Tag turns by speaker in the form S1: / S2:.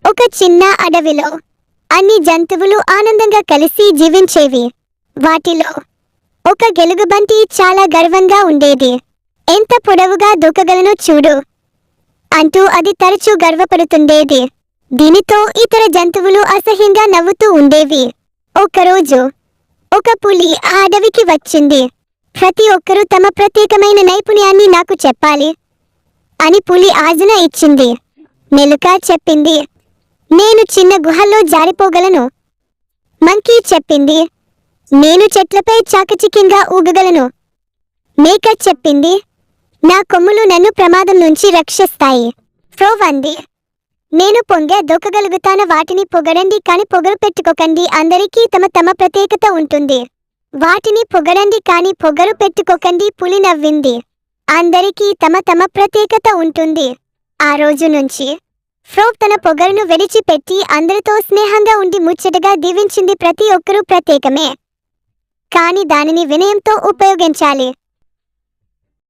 S1: ఒక చిన్న అడవిలో అన్ని జంతువులు ఆనందంగా కలిసి జీవించేవి. వాటిలో ఒక గెలుగుబంటి చాలా గర్వంగా ఉండేది. ఎంత పొడవుగా దూకగలను చూడు అంటూ అది తరచూ గర్వపడుతుండేది. దీనితో ఇతర జంతువులు అసహ్యంగా నవ్వుతూ ఉండేవి. ఒకరోజు ఒక పులి ఆ అడవికి వచ్చింది. ప్రతి ఒక్కరూ తమ ప్రత్యేకమైన నైపుణ్యాన్ని నాకు చెప్పాలి అని పులి ఆజ్ఞ ఇచ్చింది. మెలుక చెప్పింది, నేను చిన్న గుహల్లో జారిపోగలను. మంకీ చెప్పింది, నేను చెట్లపై చాకచక్యంగా ఊగగలను. మేక చెప్పింది, నా కొమ్ములు నన్ను ప్రమాదం నుంచి రక్షిస్తాయి. ఫ్రో అంది, నేను పొంగే దూకగలుగుతాను. వాటిని పొగడండి కాని పొగరు పెట్టుకోకండి. అందరికీ తమ తమ ప్రత్యేకత ఉంటుంది. వాటిని పొగడండి కాని పొగరు పెట్టుకోకండి. పులి నవ్వింది, అందరికీ తమ తమ ప్రత్యేకత ఉంటుంది. ఆ రోజు నుంచి ఫ్రో తన పొగరును విడిచిపెట్టి అందరితో స్నేహంగా ఉండి ముచ్చటగా దీవించింది. ప్రతి ఒక్కరూ ప్రత్యేకమే, కాని దానిని వినయంతో ఉపయోగించాలి.